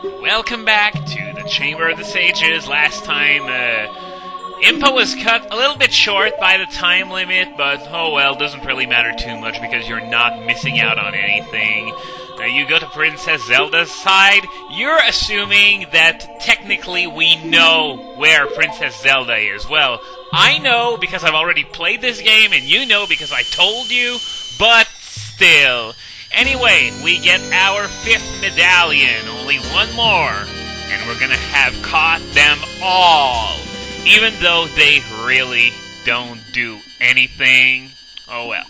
Welcome back to the Chamber of the Sages. Last time, Impa was cut a little bit short by the time limit, but oh well, doesn't really matter too much because you're not missing out on anything. You go to Princess Zelda's side, you're assuming that technically we know where Princess Zelda is. Well, I know because I've already played this game, and you know because I told you, but still. Anyway, we get our 5th medallion, only one more, and we're gonna have caught them all, even though they really don't do anything. Oh well.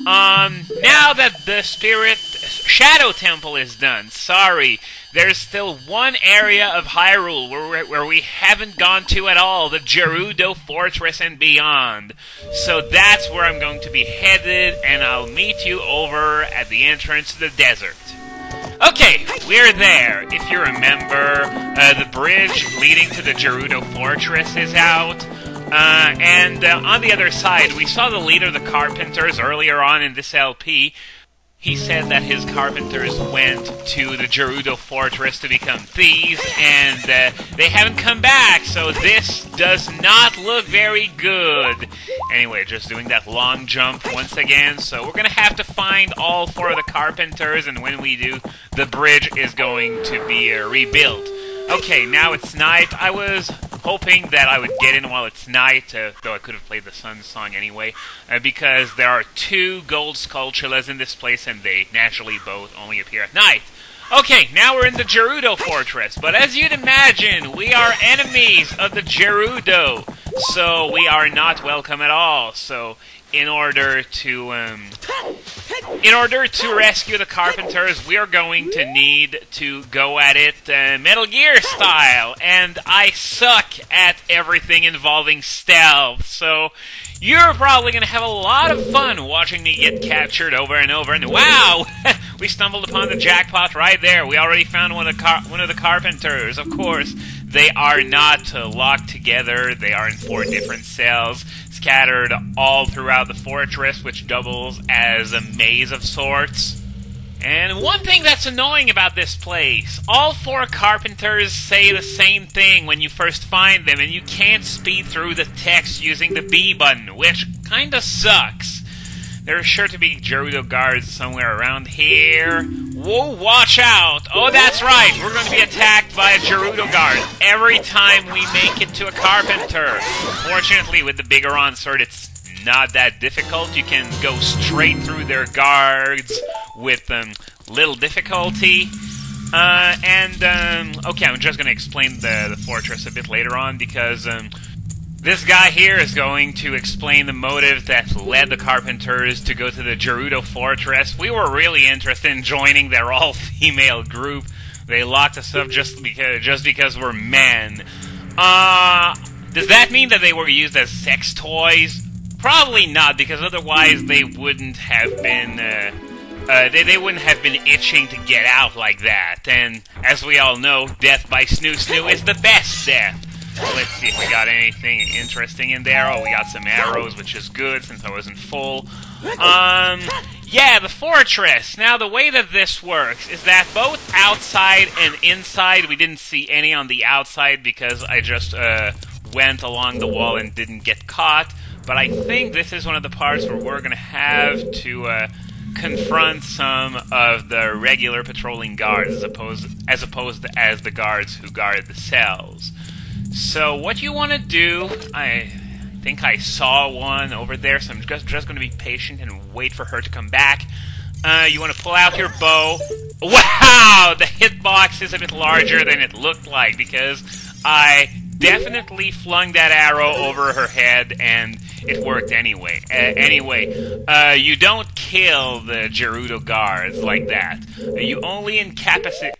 Now that the Spirit Shadow Temple is done, sorry, there's still one area of Hyrule where we haven't gone to at all, the Gerudo Fortress and beyond. So that's where I'm going to be headed, and I'll meet you over at the entrance to the desert. Okay, we're there. If you remember, the bridge leading to the Gerudo Fortress is out. And on the other side, we saw the leader of the carpenters earlier on in this LP. He said that his carpenters went to the Gerudo Fortress to become thieves, and they haven't come back, so this does not look very good. Anyway, just doing that long jump once again, so we're going to have to find all 4 of the carpenters, and when we do, the bridge is going to be rebuilt. Okay, now it's night. I was hoping that I would get in while it's night, though I could have played the sun song anyway, because there are 2 gold Skulltulas in this place, and they naturally both only appear at night. Okay, now we're in the Gerudo Fortress, but as you'd imagine, we are enemies of the Gerudo, so we are not welcome at all. So, in order to rescue the carpenters, we are going to need to go at it Metal Gear style, and I suck at everything involving stealth, so you're probably going to have a lot of fun watching me get captured over and over, and wow! We stumbled upon the jackpot right there. We already found one of the carpenters. Of course, they are not locked together. They are in 4 different cells, scattered all throughout the fortress, which doubles as a maze of sorts. And one thing that's annoying about this place, all 4 carpenters say the same thing when you first find them, and you can't speed through the text using the B button, which kinda sucks. There's sure to be Gerudo guards somewhere around here. Whoa, watch out! Oh, that's right, we're going to be attacked by a Gerudo guard every time we make it to a carpenter. Fortunately, with the Bigoron sword, it's not that difficult. You can go straight through their guards with little difficulty. Okay, I'm just going to explain the fortress a bit later on, because this guy here is going to explain the motive that led the carpenters to go to the Gerudo Fortress. We were really interested in joining their all-female group. They locked us up just because we're men. Does that mean that they were used as sex toys? Probably not, because otherwise they wouldn't have been they wouldn't have been itching to get out like that. And as we all know, death by snoo snoo is the best death. Let's see if we got anything interesting in there. Oh, we got some arrows, which is good since I wasn't full. Yeah, the fortress. Now, the way that this works is that both outside and inside, we didn't see any on the outside because I just went along the wall and didn't get caught. But I think this is one of the parts where we're going to have to confront some of the regular patrolling guards as opposed to the guards who guard the cells. So what you want to do, I think I saw one over there, so I'm just going to be patient and wait for her to come back. You want to pull out your bow. Wow! The hitbox is a bit larger than it looked like, because I definitely flung that arrow over her head, and it worked anyway. You don't kill the Gerudo guards like that. You only incapacitate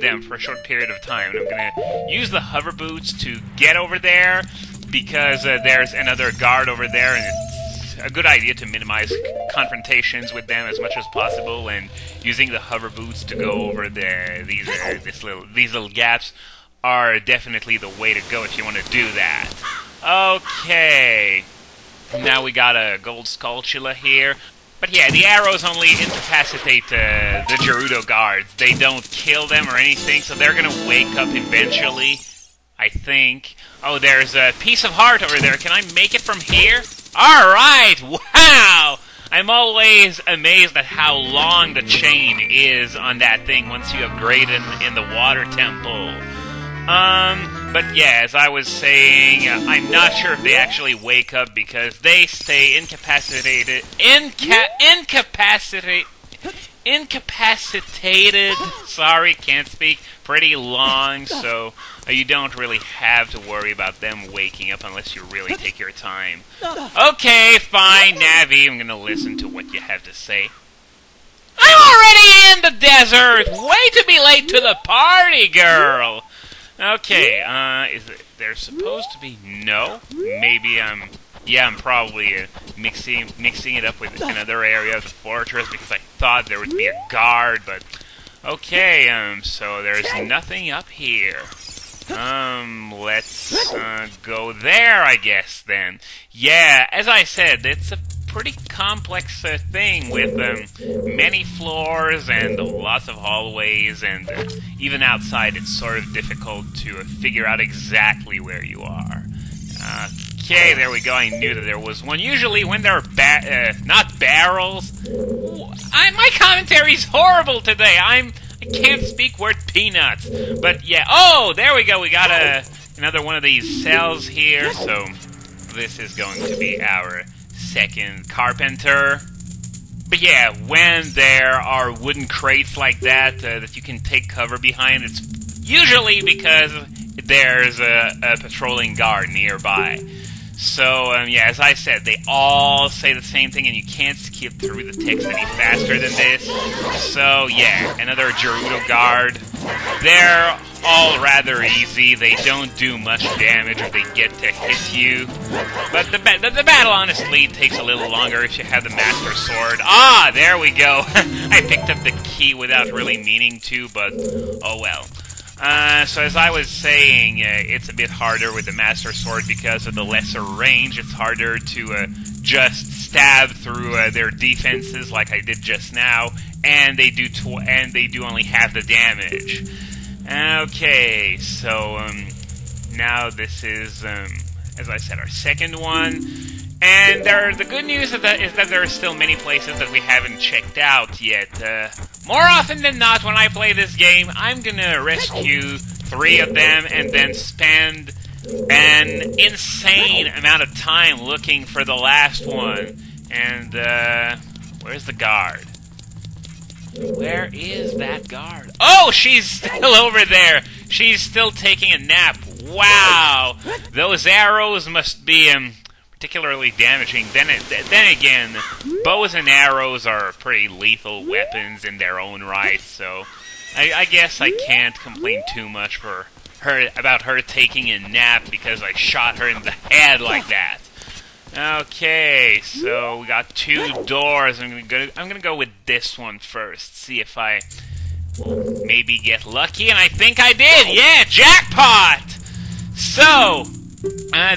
them for a short period of time. And I'm going to use the hover boots to get over there, because there's another guard over there, and it's a good idea to minimize confrontations with them as much as possible, and using the hover boots to go over these little gaps are definitely the way to go if you want to do that. Okay. Now we got a gold Skulltula here. But yeah, the arrows only incapacitate the Gerudo guards. They don't kill them or anything, so they're gonna wake up eventually, I think. Oh, there's a piece of heart over there. Can I make it from here? Alright! Wow! I'm always amazed at how long the chain is on that thing once you upgrade in the water temple. But yeah, as I was saying, I'm not sure if they actually wake up because they stay incapacitated. Incapacitated. Sorry, can't speak. Pretty long, so you don't really have to worry about them waking up unless you really take your time. Okay, fine, Navi. I'm gonna listen to what you have to say. I'm already in the desert. Way to be late to the party, girl. Okay, they're supposed to be... No? Maybe I'm probably mixing it up with another area of the fortress because I thought there would be a guard, but... Okay, so there's nothing up here. Let's go there, I guess, then. Yeah, as I said, it's a pretty complex thing with many floors and lots of hallways, and even outside it's sort of difficult to figure out exactly where you are. Okay, there we go. I knew that there was one. Usually when there are not barrels... my commentary's horrible today. I can't speak word peanuts. But yeah, oh, there we go. We got another one of these cells here, so this is going to be our second carpenter. But yeah, when there are wooden crates like that that you can take cover behind, it's usually because there's a patrolling guard nearby. So, yeah, as I said, they all say the same thing, and you can't skip through the text any faster than this. So, yeah, another Gerudo guard. They're all rather easy. They don't do much damage if they get to hit you. But the battle, honestly, takes a little longer if you have the Master Sword. Ah, there we go. I picked up the key without really meaning to, but oh well. So as I was saying, it's a bit harder with the Master Sword because of the lesser range. It's harder to just stab through their defenses like I did just now, and they do only half the damage. Okay, so now this is, as I said, our second one. And the good news is that there are still many places that we haven't checked out yet. More often than not, when I play this game, I'm gonna rescue 3 of them and then spend an insane amount of time looking for the last one. And, where's the guard? Where is that guard? Oh, she's still over there! She's still taking a nap. Wow! Those arrows must be, particularly damaging. Then again, bows and arrows are pretty lethal weapons in their own right, so I guess I can't complain too much about her taking a nap because I shot her in the head like that. Okay, so we got 2 doors. I'm gonna go with this one first. See if I will maybe get lucky, and I think I did. Yeah, jackpot! So.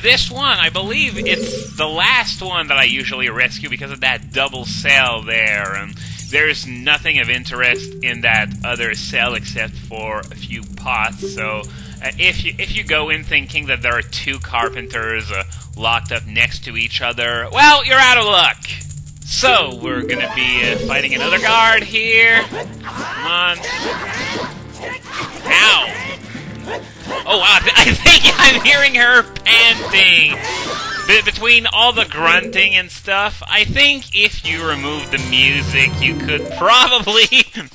This one, I believe it's the last one that I usually rescue because of that double cell there. There's nothing of interest in that other cell except for a few pots, so if you go in thinking that there are 2 carpenters locked up next to each other, well, you're out of luck. So, we're gonna be fighting another guard here. Come on. Ow! Oh wow, I think I'm hearing her panting! Between all the grunting and stuff, I think if you remove the music, you could probably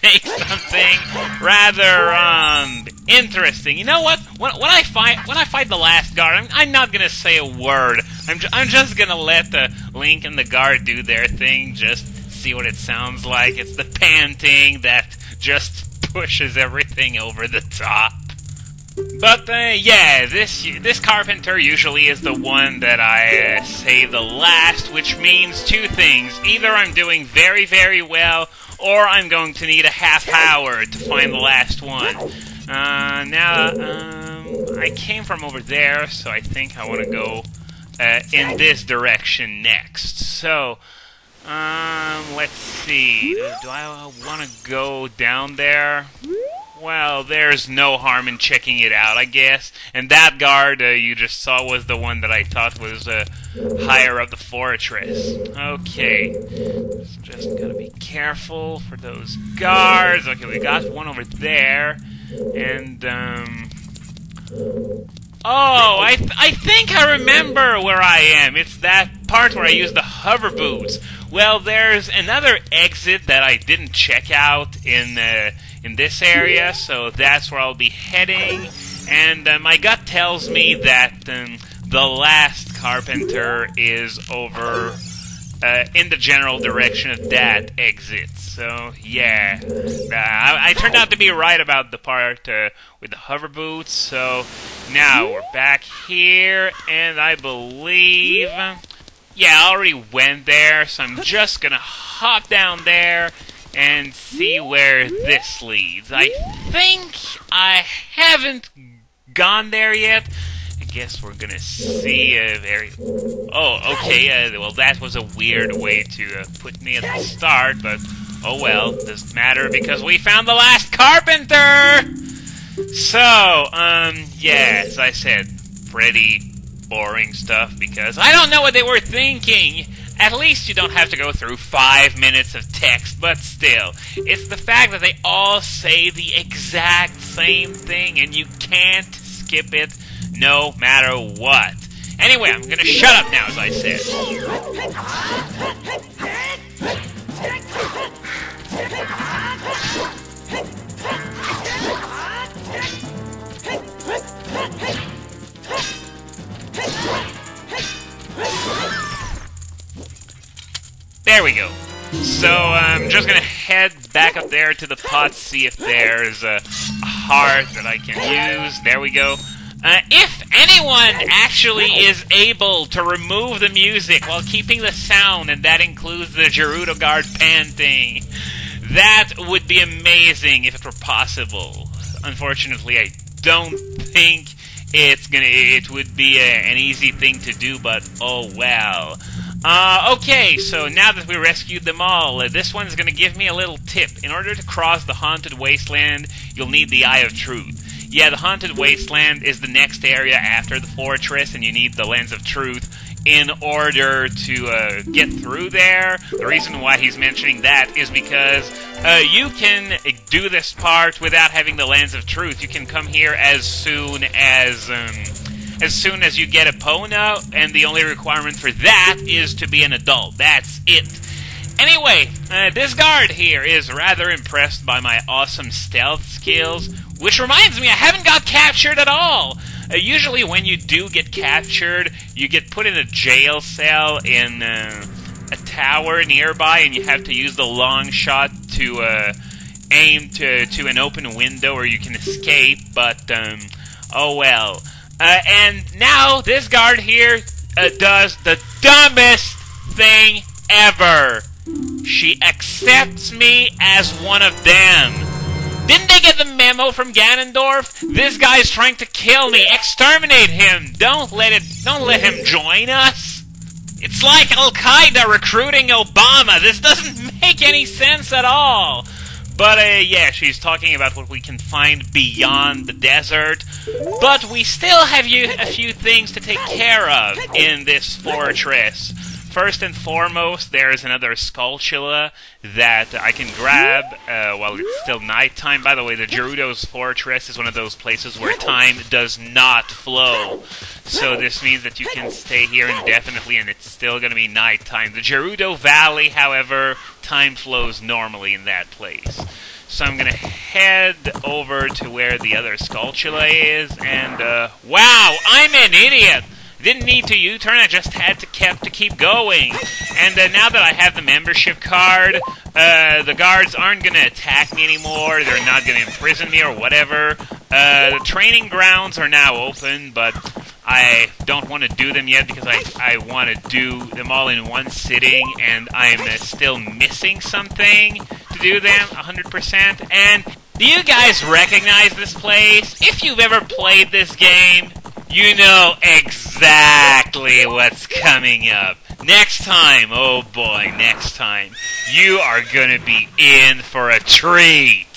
make something rather, interesting. You know what? When I fight the last guard, I'm not gonna say a word. I'm just gonna let the Link and the guard do their thing, just see what it sounds like. It's the panting that just pushes everything over the top. But, yeah, this carpenter usually is the one that I save the last, which means 2 things. Either I'm doing very, very well, or I'm going to need a half hour to find the last one. I came from over there, so I think I want to go in this direction next. So, Let's see. Do I want to go down there? Well, there's no harm in checking it out, I guess. And that guard you just saw was the one that I thought was higher up the fortress. Okay. Just gotta be careful for those guards. Okay, we got one over there. And, oh, I think I remember where I am. It's that part where I use the hover boots. Well, there's another exit that I didn't check out in this area, so that's where I'll be heading. And my gut tells me that the last carpenter is over in the general direction of that exit. So, yeah. I turned out to be right about the part with the hover boots. So, now we're back here, and I believe... Yeah, I already went there, so I'm just gonna hop down there and see where this leads. I think I haven't gone there yet. I guess we're gonna see a very... Oh, okay, well, that was a weird way to put me at the start, but oh well, doesn't matter because we found the last carpenter! So, yeah, as I said, pretty boring stuff because I don't know what they were thinking. At least you don't have to go through 5 minutes of text, but still, it's the fact that they all say the exact same thing and you can't skip it no matter what. Anyway, I'm gonna shut up now, as I said. There we go. So, I'm just gonna head back up there to the pot, see if there's a heart that I can use. There we go. If anyone actually is able to remove the music while keeping the sound, and that includes the Gerudo guard panting, that would be amazing if it were possible. Unfortunately, I don't think it would be an easy thing to do, but oh well. Okay, so now that we rescued them all, this one's gonna give me a little tip. In order to cross the Haunted Wasteland, you'll need the Eye of Truth. Yeah, the Haunted Wasteland is the next area after the fortress, and you need the Lens of Truth in order to get through there. The reason why he's mentioning that is because you can do this part without having the Lens of Truth. You can come here as soon as you get Epona, and the only requirement for that is to be an adult. That's it. Anyway, this guard here is rather impressed by my awesome stealth skills, which reminds me, I haven't got captured at all. Usually when you do get captured, you get put in a jail cell in a tower nearby, and you have to use the long shot to aim to an open window where you can escape, but oh well. And now this guard here does the dumbest thing ever. She accepts me as one of them. Didn't they get the memo from Ganondorf? This guy's trying to kill me. Exterminate him. Don't let him join us. It's like Al-Qaeda recruiting Obama. This doesn't make any sense at all. But, yeah, she's talking about what we can find beyond the desert. But we still have a few things to take care of in this fortress. First and foremost, there's another Skulltula that I can grab while it's still nighttime. By the way, the Gerudo's Fortress is one of those places where time does not flow. So this means that you can stay here indefinitely and it's still going to be nighttime. The Gerudo Valley, however, time flows normally in that place. So I'm going to head over to where the other Skulltula is, and, wow, I'm an idiot! Didn't need to U-turn, I just had to keep going. And now that I have the membership card, the guards aren't going to attack me anymore, they're not going to imprison me or whatever. The training grounds are now open, but I don't want to do them yet because I want to do them all in one sitting, and I'm still missing something to do them 100%. And do you guys recognize this place? If you've ever played this game, you know exactly what's coming up. Next time, oh boy, next time, you are gonna be in for a treat.